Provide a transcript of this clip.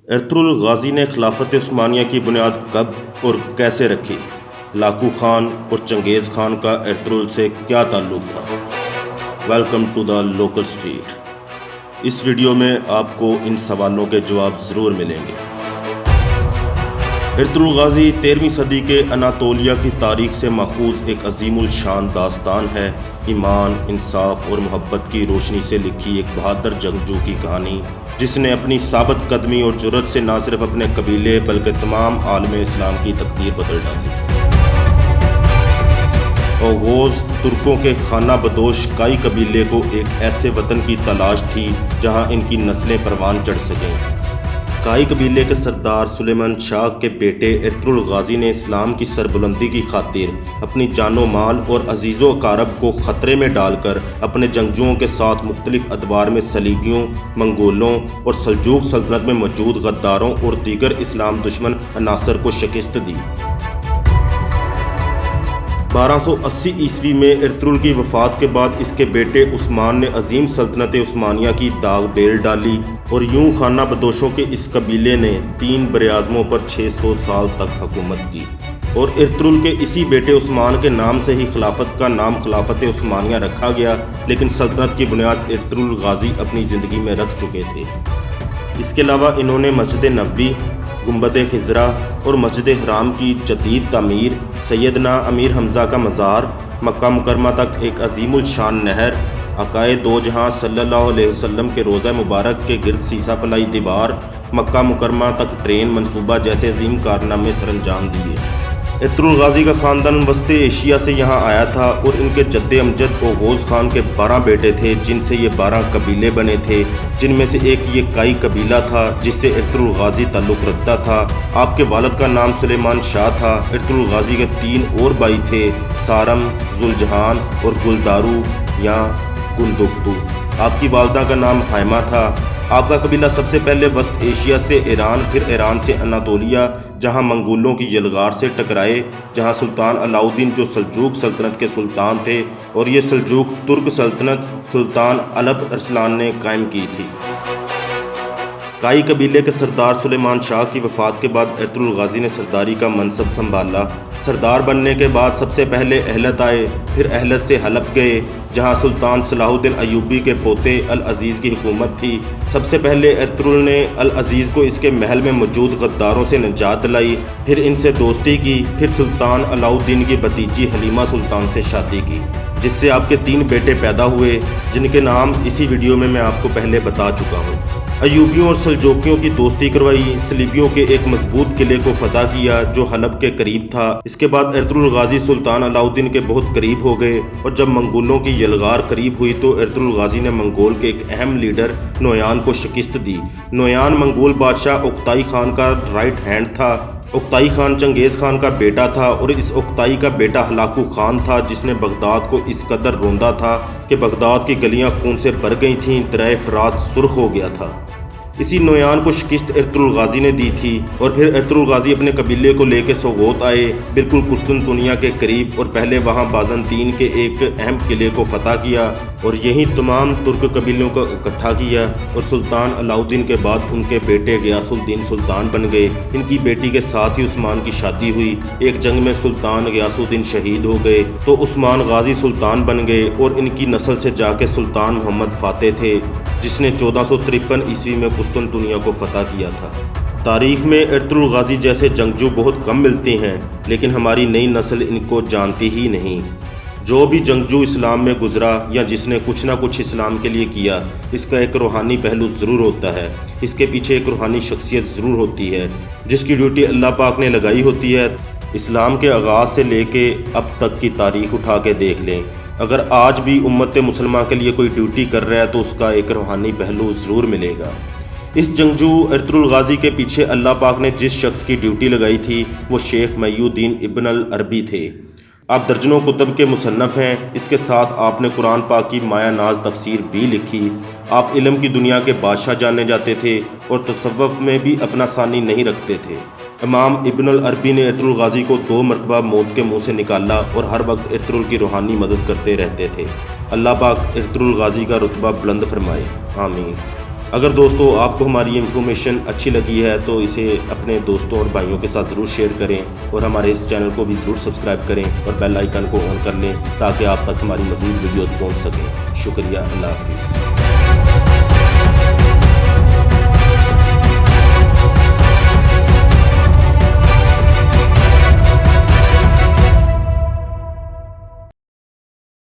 Ertugrul Ghazi نے خلافت عثمانیہ کی بنیاد کب اور کیسے رکھی؟ لاکو خان اور چنگیز خان کا ارطغرل سے کیا تعلق تھا؟ Welcome to the local street. اس ویڈیو میں آپ کو ان سوالوں کے جواب ضرور ملیں گے۔ ارطغرل غازی 13ویں صدی کے اناطولیہ کی تاریخ سے ماخوذ ایک عظیم الشان داستان ہے۔ ایمان، انصاف اور محبت کی روشنی سے لکھی ایک بہادر جنگجو کی کہانی، جس نے اپنی ثابت قدمی اور جرأت سے نہ صرف اپنے قبیلے بلکہ تمام عالم اسلام کی تقدیر بدل ڈالی۔ اوغوز ترکوں کے خانہ بدوش کائی قبیلے کو ایک ایسے وطن کی تلاش تھی جہاں ان کی نسلیں پروان چڑھ سکیں۔ کائی قبیلے کے سردار سلیمان شاہ کے بیٹے ارطغرل غازی نے اسلام کی سربلندی کی خاطر اپنی جان و مال اور عزیز و اقارب کو خطرے میں ڈال کر اپنے جنگجوؤں کے ساتھ مختلف ادوار میں صلیبیوں، منگولوں اور سلجوق سلطنت میں موجود غداروں اور دیگر اسلام دشمن عناصر کو شکست دی۔ 1280 عیسوی میں ارطغرل کی وفات کے بعد اس کے بیٹے عثمان نے عظیم سلطنت عثمانیہ کی داغ بیل ڈالی، اور یوں خانہ بدوشوں کے اس قبیلے نے 3 براعظموں پر 600 سال تک حکومت کی، اور ارطغرل کے اسی بیٹے عثمان کے نام سے ہی خلافت کا نام خلافت عثمانیہ رکھا گیا، لیکن سلطنت کی بنیاد ارطغرل غازی اپنی زندگی میں رکھ چکے تھے۔ اس کے علاوہ انہوں نے مسجد نبوی، گنبد خضرا اور مسجد حرام کی جدید تعمیر، سیدنا امیر حمزہ کا مزار، مکہ مکرمہ تک ایک عظیم الشان نہر، آقائے دو جہاں صلی اللہ علیہ وسلم کے روضہ مبارک کے گرد سیسہ پلائی دیوار، مکہ مکرمہ تک ٹرین منصوبہ جیسے عظیم کارنامے سر انجام دیے۔ ارطغرل غازی کا خاندان وسط ایشیا سے یہاں آیا تھا، اور ان کے جد امجد اوغوز خان کے 12 بیٹے تھے، جن سے یہ 12 قبیلے بنے تھے، جن میں سے ایک یہ کائی قبیلہ تھا جس سے ارطغرل غازی تعلق رکھتا تھا۔ آپ کے والد کا نام سلیمان شاہ تھا۔ ارطغرل غازی کے 3 اور بھائی تھے، سارم، ذوالجہان اور گلدارو یا گندکتو۔ آپ کی والدہ کا نام حائمہ تھا۔ آپ کا قبیلہ سب سے پہلے وسط ایشیا سے ایران، پھر ایران سے اناطولیہ، جہاں منگولوں کی یلغار سے ٹکرائے، جہاں سلطان علاؤدین جو سلجوق سلطنت کے سلطان تھے، اور یہ سلجوق ترک سلطنت سلطان الپ ارسلان نے قائم کی تھی۔ کائی قبیلے کے سردار سلیمان شاہ کی وفات کے بعد ارطغرل غازی نے سرداری کا منصب سنبھالا۔ سردار بننے کے بعد سب سے پہلے اہلت آئے، پھر اہلت سے حلب گئے، جہاں سلطان صلاح الدین ایوبی کے پوتے العزیز کی حکومت تھی۔ سب سے پہلے ارطغرل نے العزیز کو اس کے محل میں موجود غداروں سے نجات دلائی، پھر ان سے دوستی کی، پھر سلطان علاؤدین کی بھتیجی حلیمہ سلطان سے شادی کی، جس سے آپ کے 3 بیٹے پیدا ہوئے، جن کے نام اسی ویڈیو میں آپ کو پہلے بتا چکا ہوں۔ ایوبیوں اور سلجوقیوں کی دوستی کروائی، صلیبیوں کے ایک مضبوط قلعے کو فتح کیا جو حلب کے قریب تھا۔ اس کے بعد ارطغرل غازی سلطان علاؤدین کے بہت قریب ہو گئے، اور جب منگولوں کی یلغار قریب ہوئی تو ارطغرل غازی نے منگول کے ایک اہم لیڈر نویان کو شکست دی۔ نویان منگول بادشاہ اوکتائی خان کا رائٹ ہینڈ تھا۔ اوکتائی خان چنگیز خان کا بیٹا تھا، اور اس اوکتائی کا بیٹا ہلاکو خان تھا جس نے بغداد کو اس قدر روندا تھا کہ بغداد کی گلیاں خون سے بھر گئی تھیں، دریائے فرات سرخ ہو گیا تھا۔ اسی نویان کو شکست ارطغرل غازی نے دی تھی، اور پھر ارطغرل غازی اپنے قبیلے کو لے کے سوغوت آئے، بالکل قسطنطنیہ کے قریب، اور پہلے وہاں بازنطین کے ایک اہم قلعے کو فتح کیا، اور یہیں تمام ترک قبیلوں کو اکٹھا کیا، اور سلطان علاؤدین کے بعد ان کے بیٹے غیاث الدین سلطان بن گئے۔ ان کی بیٹی کے ساتھ ہی عثمان کی شادی ہوئی۔ ایک جنگ میں سلطان غیاث الدین شہید ہو گئے تو عثمان غازی سلطان بن گئے، اور ان کی نسل سے جا کے سلطان محمد فاتح تھے، جس نے 1453 عیسوی میں قسطنطنیہ کو فتح کیا تھا۔ تاریخ میں ارطغرل غازی جیسے جنگجو بہت کم ملتے ہیں، لیکن ہماری نئی نسل ان کو جانتی ہی نہیں۔ جو بھی جنگجو اسلام میں گزرا یا جس نے کچھ نہ کچھ اسلام کے لیے کیا، اس کا ایک روحانی پہلو ضرور ہوتا ہے، اس کے پیچھے ایک روحانی شخصیت ضرور ہوتی ہے جس کی ڈیوٹی اللہ پاک نے لگائی ہوتی ہے۔ اسلام کے آغاز سے لے کے اب تک کی تاریخ اٹھا کے دیکھ لیں، اگر آج بھی امت مسلمہ کے لیے کوئی ڈیوٹی کر رہا ہے تو اس کا ایک روحانی پہلو ضرور ملے گا۔ اس جنگجو ارطغرل غازی کے پیچھے اللہ پاک نے جس شخص کی ڈیوٹی لگائی تھی وہ شیخ محی الدین ابن العربی تھے۔ آپ درجنوں کتب کے مصنف ہیں، اس کے ساتھ آپ نے قرآن پاک کی مایہ ناز تفسیر بھی لکھی۔ آپ علم کی دنیا کے بادشاہ جانے جاتے تھے، اور تصوف میں بھی اپنا ثانی نہیں رکھتے تھے۔ امام ابن العربی نے ارطغرل غازی کو 2 مرتبہ موت کے منہ سے نکالا، اور ہر وقت ارطغرل کی روحانی مدد کرتے رہتے تھے۔ اللہ پاک ارطغرل غازی کا رتبہ بلند فرمائے، آمین۔ اگر دوستو آپ کو ہماری انفارمیشن اچھی لگی ہے تو اسے اپنے دوستوں اور بھائیوں کے ساتھ ضرور شیئر کریں اور ہمارے اس چینل کو بھی ضرور سبسکرائب کریں اور بیل آئیکن کو آن کر لیں تاکہ آپ تک ہماری مزید ویڈیوز پہنچ سکیں۔ شکریہ، اللہ حافظ۔